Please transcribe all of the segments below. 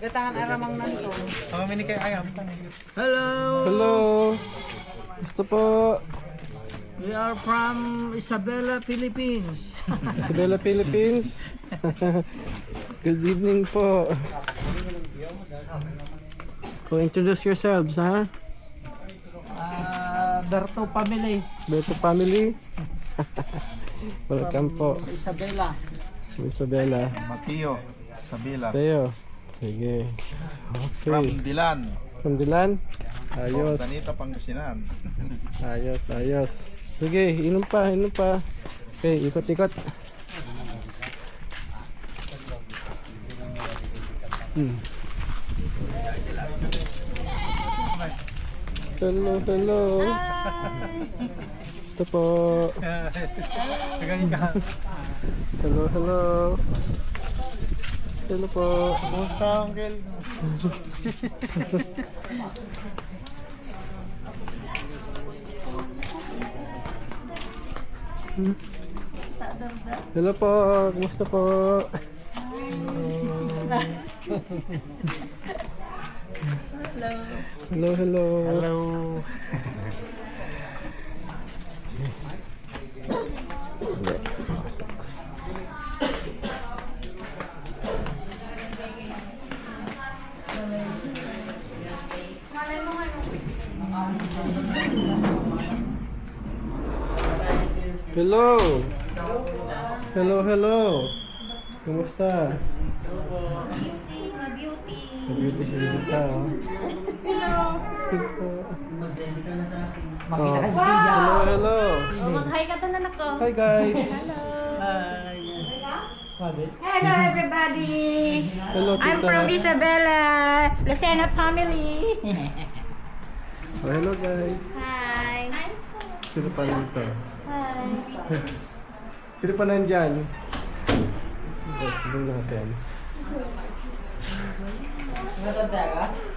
Gatahan aramang nanto. Hello. Hello. Gusto po. We are from Isabela, Philippines. Isabela, Philippines. Good evening po. So introduce yourselves, ha? Berto family. Beto family. Welcome po. Isabela. Isabela. Mateo, Isabela. Tayo. Sige. From Okay. Dilan. Pandilan. Ayos. Danita, Pangasinan. Ayos, ayos. Sige, inom pa, inom pa. Okay, ikot-ikot. Hello, hello. Ito po. Hello, hello. Hello po. Kumusta, Uncle? Hello po, kumusta po? Hello, hello. Hello. Hello. Hello, hello. Kumusta? Beauty si Lita, oh. Makita ka Oh. dyan. Hello, hello. Mag-hi ka doon anak ko. Hi guys. Hello everybody. Hello, I'm tita. from Isabela, Lucena family. Oh, hello guys. Hi. Sino pa nandito? Hi. Sino pa nandyan? Tignan natin.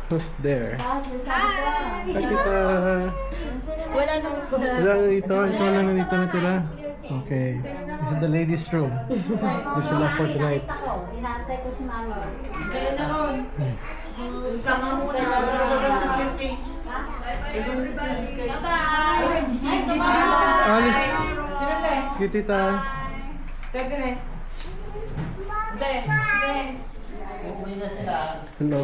Who's there? Hi tita. Wala nung Wala na dito. Ikaw lang nandito natira. Okay. This is the ladies room. This is enough for tonight. Inaantay ko si mami. Kaya na ron. Ka nga muna. Bye. Ay, Alis. Pinate. Sige tita. Tete ne. Te. Hello.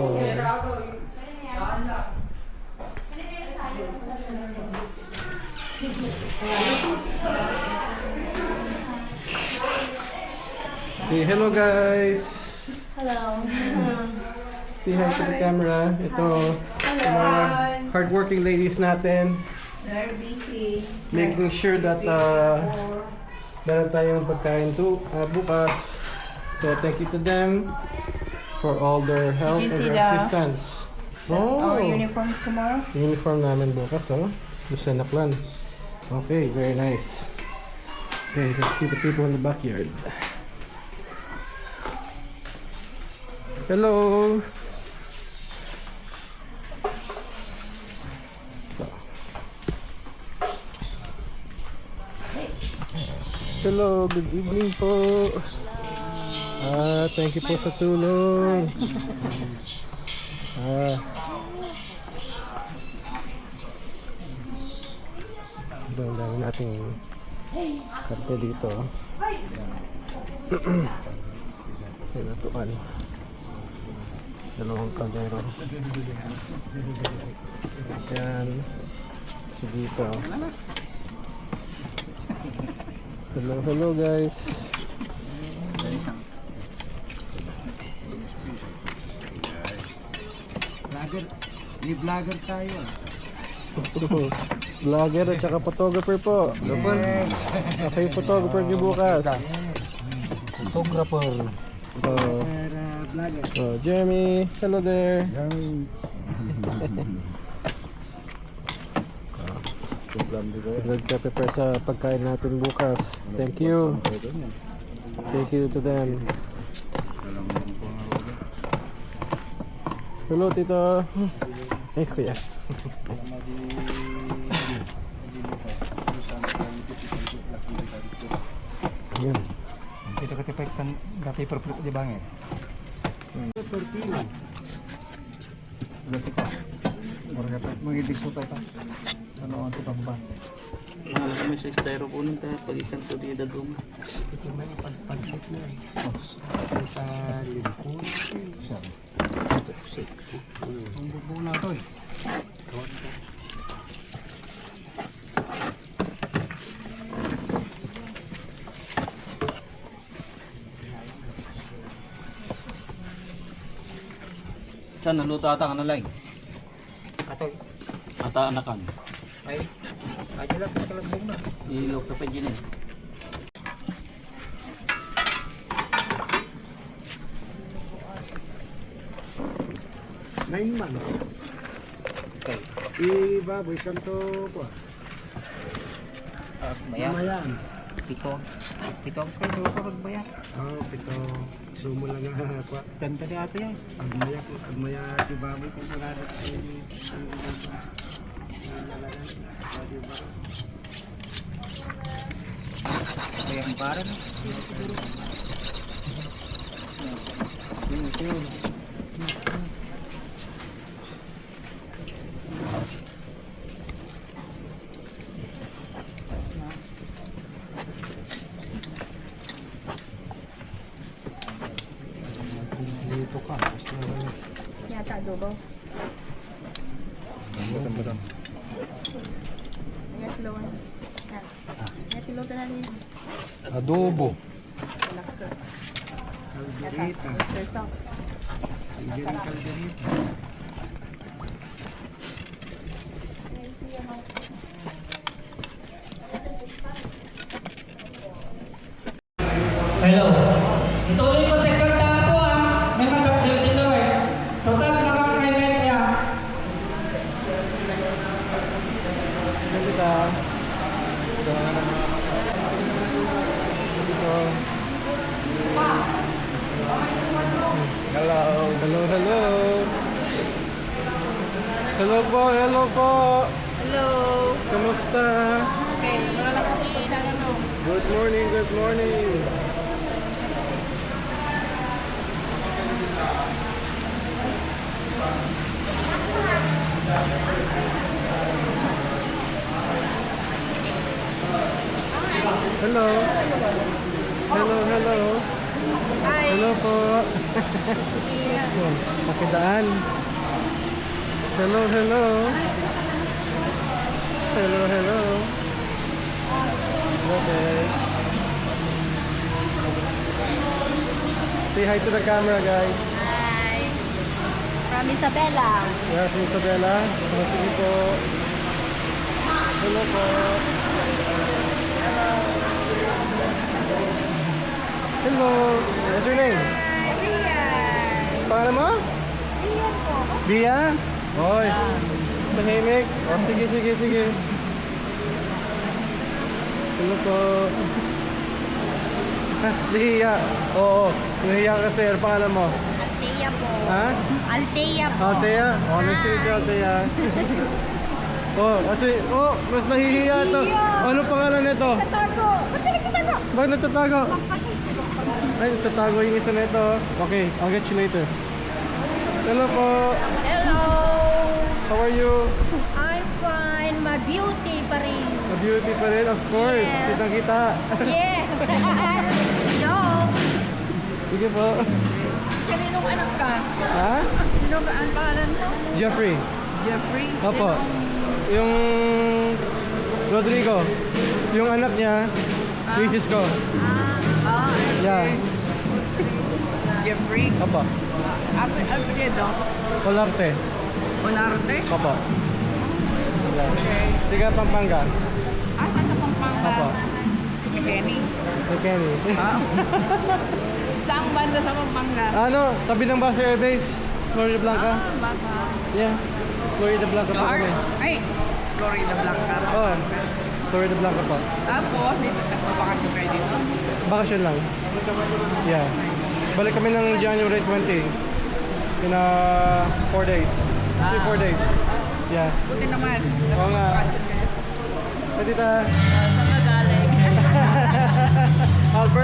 Okay, hello guys. Hello. Say hi to the camera. Ito, mga hardworking ladies natin. Very busy. Making sure that meron tayong pagkain bukas. So thank you to them for all their help You and see their the- assistance. Our uniform tomorrow. Uniform namin bukas, oh. Lucena Plan. Okay, very nice. Okay, let's see the people in the backyard. Hello. Hello, good evening po. Thank you po sa tulong. Ang dami nating kape dito. Pinatuan. Dalawang kaldero. Yan. Si dito. Hello, hello guys. Vlogger. May vlogger tayo. Vlogger at saka photographer po. Okay, photographer niyo bukas. Photographer. Oh, Jeremy. Hello there. Nag-prepare sa pagkain natin bukas. Thank you. Thank you to them. Hello, Tito. Eh, kuya. Yun. Kita katipektan dati perplit di bangit. Berarti kok. Orang kata mengidik suka ta. Ano ang tipamba. May sa styrofoam tayo pagitan sa di dagom. Ito may pagpansit na eh. Sa lingkod. Ang bubo na to eh. Saan naluto ata ano lang? Atoy. Ata anakan. Ay. Aja lang kalabong na. Ilok ka pa dyan eh. 9 months. Okay. Ibaboy santo po. Mamayan. Pitong kayo ko magbayan. Oh, pitong. Sumo lang nga kwa. Ganda ni ate yan. Pagmaya ibaboy kung sarado kaya ang para na. Siguro. Dito ka. Yata adobo. Batang-batang. Yes, loan. Yes, loan na niya. Adobo. Yata, Calderita. oyster sauce. Hindi rin calderita. Hello. Ituloy ko tekal na ako May mag-update dito eh. Total nakakaimet niya. Kita. Dito. Hello. Hello, hello. Hello po, hello po. Hello. Kamusta? Okay, wala lang ako pagkara no. Good morning, good morning. Hello. Hello, hello. Hello po. Pakidaan. Hello, hello. Hello, hello. Okay. Say hi to the camera, guys. Hi. From Isabela. Yeah, si Isabela. Sige po. Hello po. Hello. What's your name? Rian. Pangalan mo? Rian po. Bia? Hoy. Tahimik. O, sige, sige, sige. Hello po. Ha, Lihiya. Oo, nahiya ka sir. Pangalan mo? Altea po. Ha? Altea po. Altea? Oh, nice to meet you, Altea. Kasi, mas nahihiya to. Ano pangalan nito? Tago. Ba't nagtatago? Bakit nagtatago? Magpatay. Ay, nagtatago yung isa nito. Okay, I'll get you later. Hello po. Hello. How are you? I'm fine. My beauty pa rin. A beauty pa rin, of course. Yes. Kitang-kita. Yes. Yo. Sige po. Kaninong anak ka? Ha? Sino ka ang pangalan mo? Jeffrey. Jeffrey? Opo. Yung Rodrigo. Yung anak niya, misis ko. Yeah. Jeffrey? Opo. Apelyido? Colarte. Onarte? Opo. Yeah. Tiga Pampanga. Saan ka Pampanga? Opo. Kenny? Hey, Kenny. Saan banda sa Pampanga? Ano, tabi ng Base Air Base. Florida Blanca. Baka. Yeah. Florida Blanca po kami. Ay, Florida Blanca. Oh, Florida Blanca po. Tapos, dito nagbabakasyon kayo dito. Bakasyon lang. Yeah. Balik kami ng January 20. In 4 days. 3-4 days. Yeah. Buti naman. Oo nga. Nagbabakasyon kayo. Hey, tita. Saan ka galing? Albert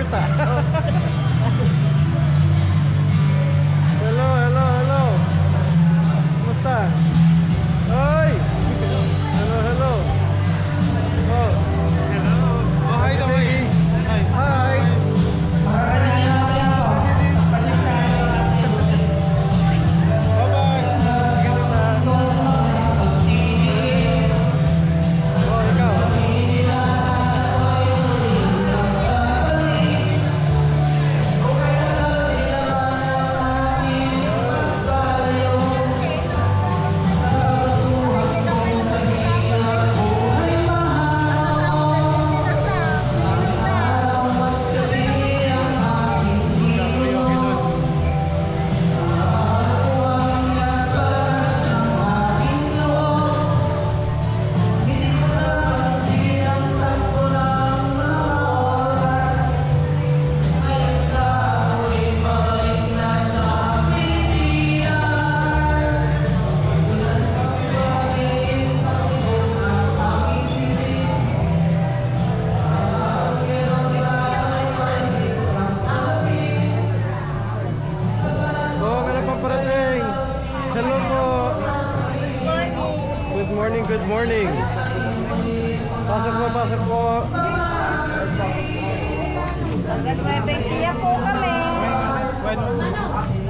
Taga-Nueva Ecija po kami.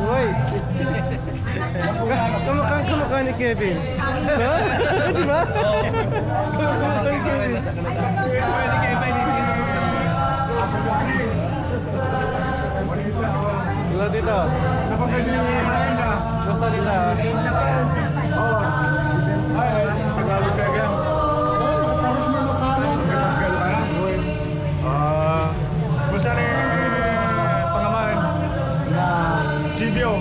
Uy! Kamukha ni Kevin. No? Di ba? Kamukha ni Kevin. Hello dito. Basta dito. Tagalog ka agad. Pascal ka na? Basta ni pangaman. Sibyo.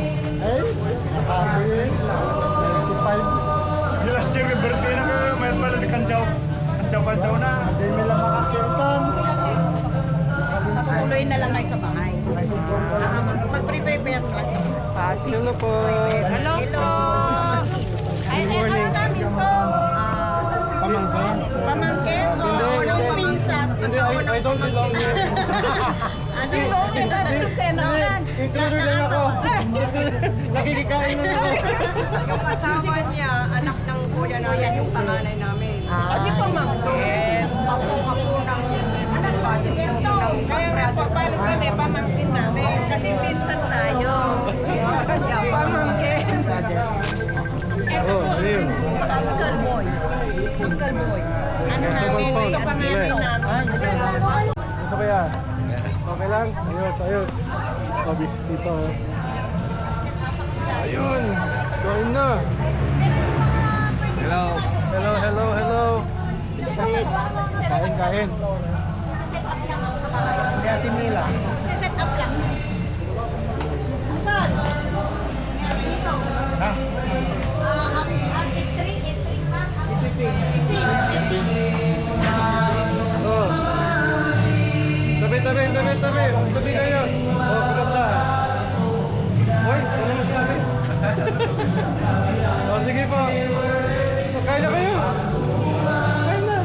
Yung last year, may birthday na kayo. Mayroon pala di Kanchaw. Kanchaw na. Hindi may lang makakitan. Natutuloy na lang kayo sa bahay. Mag-prepare ka lang sa bahay. Hello po. Hello po. Ay, ano namin to? Pamangkin. Pamangkin? Hindi, Yung hindi. pinsan. Hindi, I don't belong here. Ano yung pinsan? Intruder lang ako. Nakikikain na ako. Yung kasama niya, anak ng kuya na yan, yung panganay namin. Di pamangkin. Ako ng anak ba? Kaya nga, papalit kami, pamangkin namin. Kasi pinsan tayo. Pamangkin. Oh, ayun. Uncle boy. Uncle boy. Ano namin, ito pamangkin namin. Gusto kaya? Okay lang? Ayos, ayos. Obis dito. Ayun. Kain na. Hello. Hello, hello, hello. Kain, kain. Hindi Ate Mila. Set up lang. Ha? Oh. Tabi, tabi, tabi, tabi. Tabi kayo. Oh, maganda. Hoy, ano mas tabi? Oh, sige po. Kain na kayo. Kain na.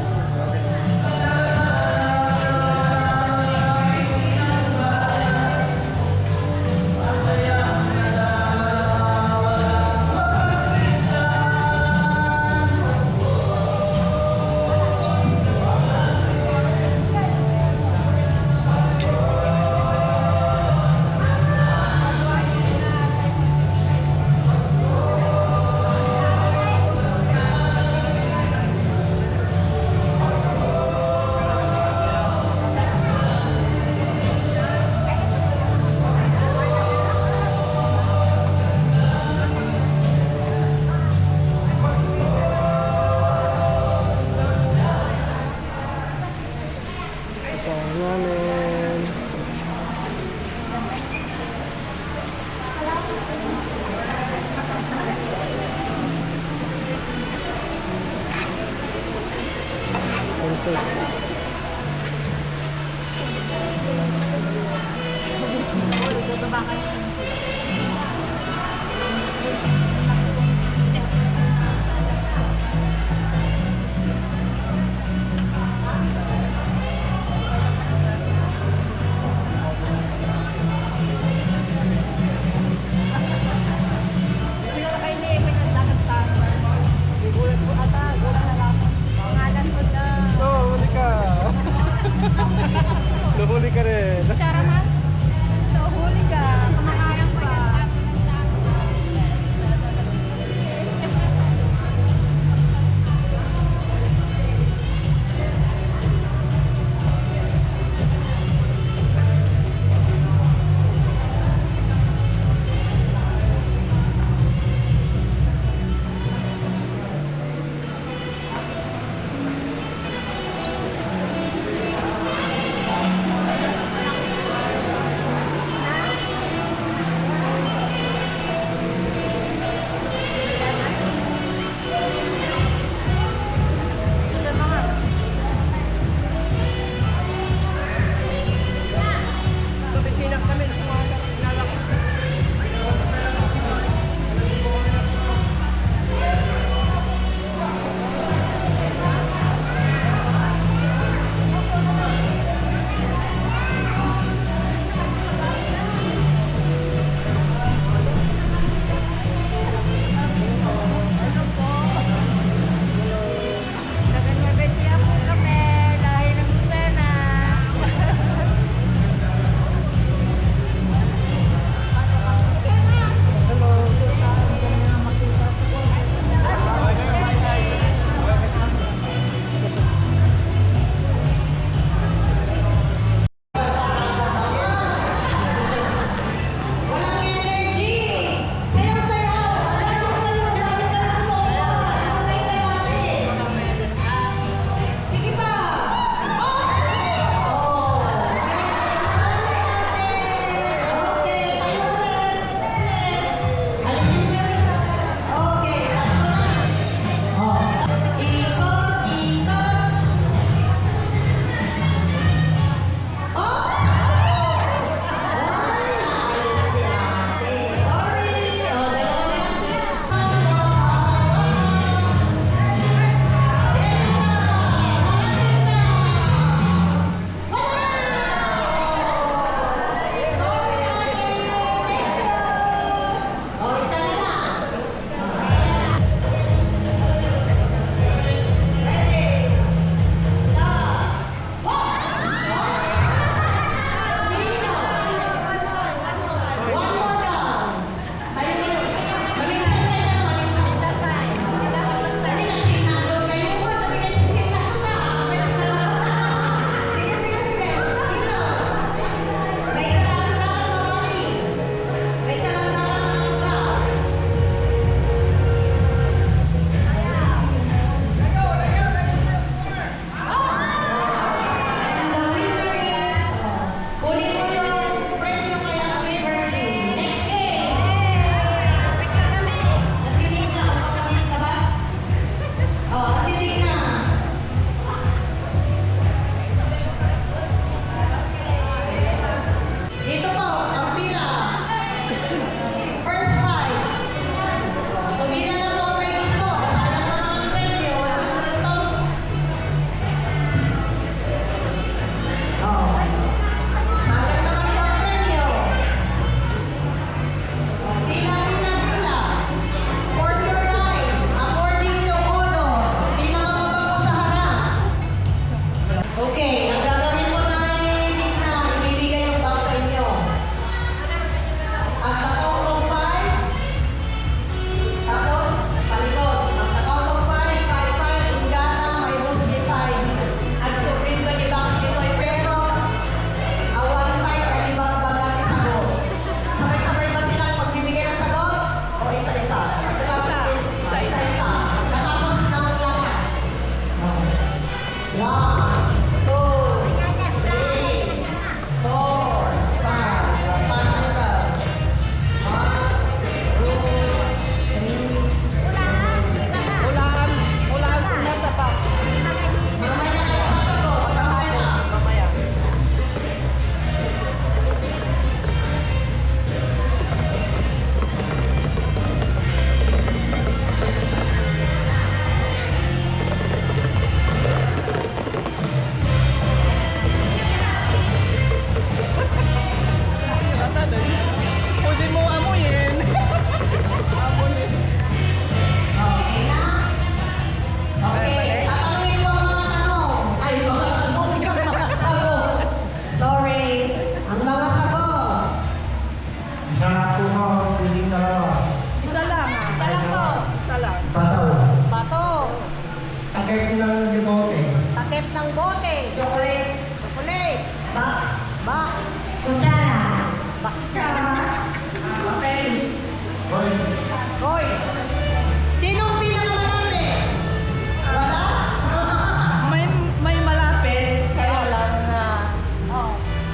Namin. Princess. Oh, huli ka. Nahuli ka rin. Tsara ma? Huli ka. Kumakain pa.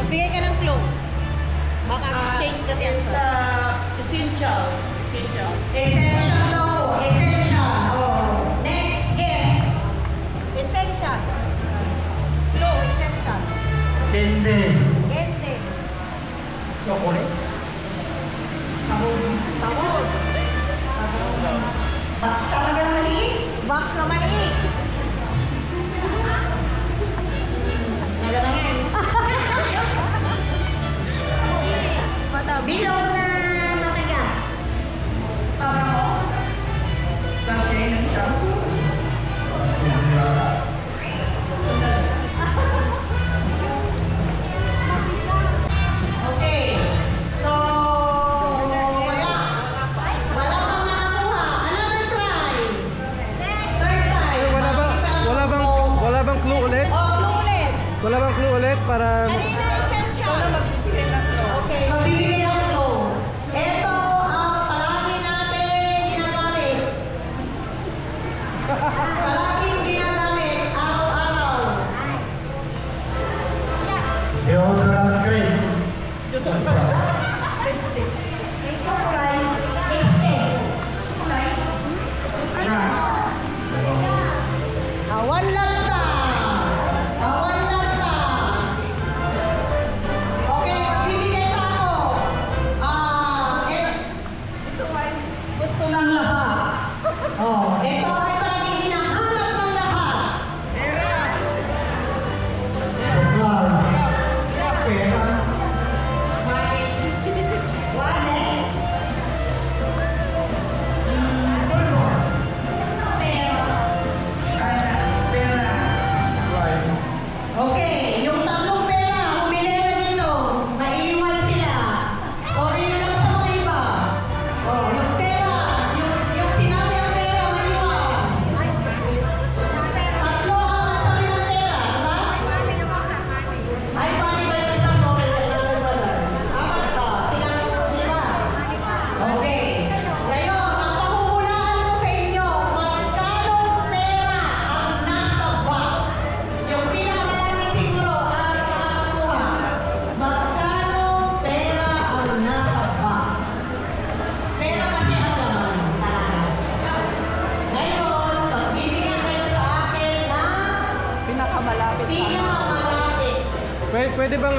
Magbigay ka ng clue. Baka exchange the text. Essential. Essential. Essential daw po. Essential. Oh. Next, guess. Essential. Clue, essential. Hindi. Gente. Chocolate. Sabon. Box talaga na maliit. Box na maliit. Nagatangan. Bilog na matigas. Para mo. Sachet ng shampoo. Okay. So, wala. Wala pang nakakuha. Another try. Third time. Wala bang clue ulit? Oh, clue ulit. Wala bang clue ulit para Kanina essential. Okay. Magbibigay ang clue. Ito ang palagi natin ginagamit. Palaging ginagamit araw-araw. Deodorant cream. Lipstick. Makeup line. Lipstick. Line. Awan lang ta. Awan lang ta. Okay, magbibigay pa ako. Gusto ng lahat. Ito ay palaging hinahanap ng lahat. Pera. Wallet. Okay, yung tatlong pera, humili na dito. Maiiwan sila. Sorry na lang sa mga iba. Oh, yung pera, yung sinabi ang pera, maiiwan. Tatlo ang nasabi ng pera, diba? Ay, paano ba yung isang sorry na lang? Apat ka, sila, diba? Okay. Ngayon, ang pahuhulaan ko sa inyo, magkano pera ang nasa box? Yung pinakamalaki siguro ang makakakuha. Magkano pera ang nasa box? Pera kasi ang laman. Ngayon, pagbibigyan kayo sa akin na Pinakamalapit. pinakamalapit. pwede bang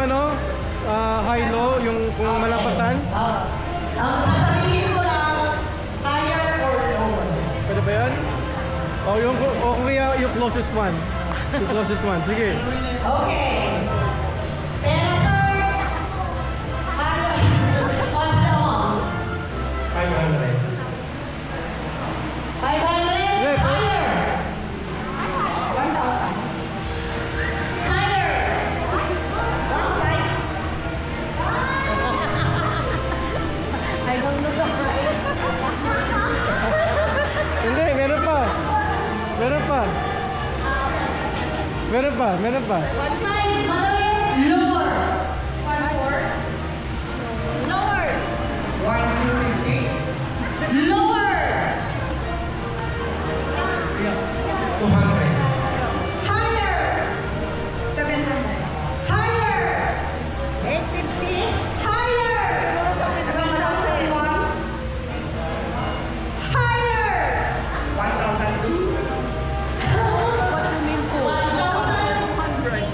high-low yung kung malampasan? Ang sasabihin ko lang, higher or lower. Pwede ba yan? O kaya yung closest one. Yung closest one. Sige. Okay. Pero sir, what's the one? 500. 500? Yes. Higher. 1,000. Higher. 1,500. I don't know. Hindi, meron pa. Meron pa. Meron pa, meron pa. 1,500. Lower. 1,400. Lower. 150. Lower. 200. Higher. 700. Higher. 850. Higher. 1,001. Higher. 1,002. 1,000.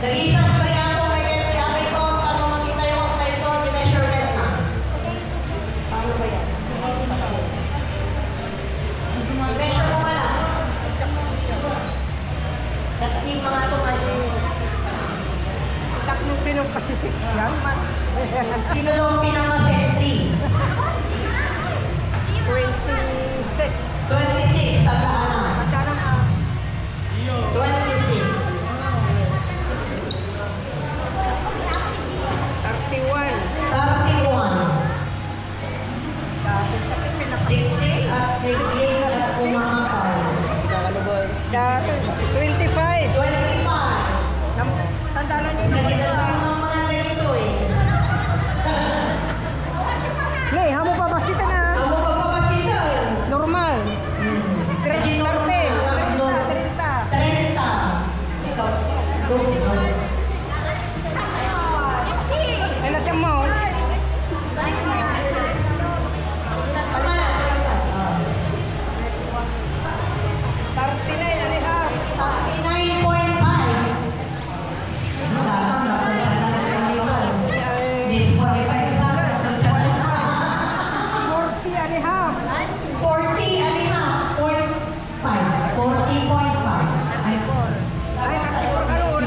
Nag-isa-spray ako kay Kesi Abay ko para makita yung peso ni measurement na. Paano ba yan? I-measure mo nga lang. Yung mga tumayo. Takno sino kasi sex yan. Sino daw ang pinaka-sexy? 26. 26, tandaan na. Magkano na? 26. 31. 31. 60 at 88 at kumakaw. 25. 25. Tandaan niyo. Nagilansan ng mga ganito eh. Nay, hamo pa basita na. Ako pa pa kasi Normal. 30. 30. 30. Ikaw. Ay, natyan mo. Tama na. 39 and a half. 39.5. Disqualified sa akin. 40 and a half. 40 and a half. 40.5. Ay, Ay, nakapur ka ron.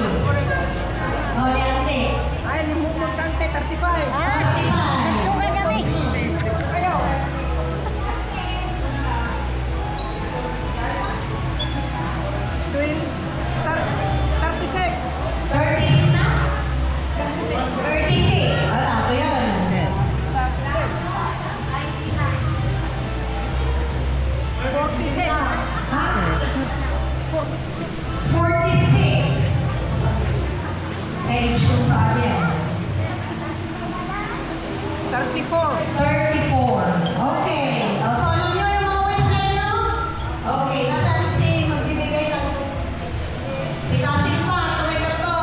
oh, Leante. Ay, limukot kante, 35. Nagsugal kami. Kayo. Twin, 36. 30 na? 36. Wala, ito yan. 46. Ha? 46. Age kung saan yan. 34. 34. Okay. So, alam niyo yung mga Western nyo? Okay. Nasaan si magbibigay ng... Si Kasin pa, tumiga to.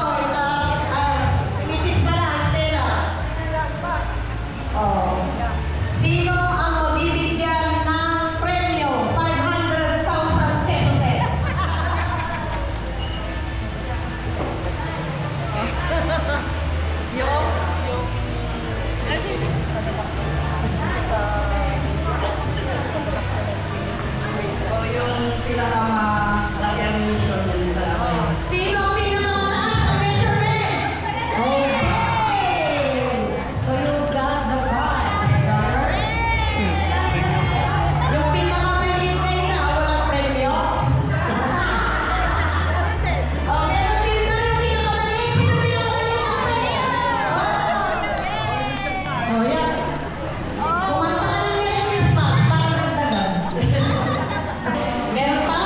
Si Mrs. Bala, Estela. Oh. Sino ang mabibigyan ng premyo? 500,000 pesos. Sino ang pinakamataas sa measurement? Okay! So you got the prize, girl. Yung pinakamaliit kayo na, walang premyo? Okay, meron din na yung pinakamaliit. Sino pinakamaliit? Oh, yan. Kumanta ka ng Merry Christmas para dagdagan. Meron pa?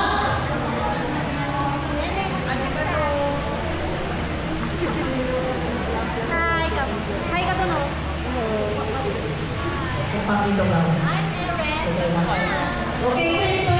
Hi ka to no? Yung pangito ba? I'm Erin. Okay, 3, 2,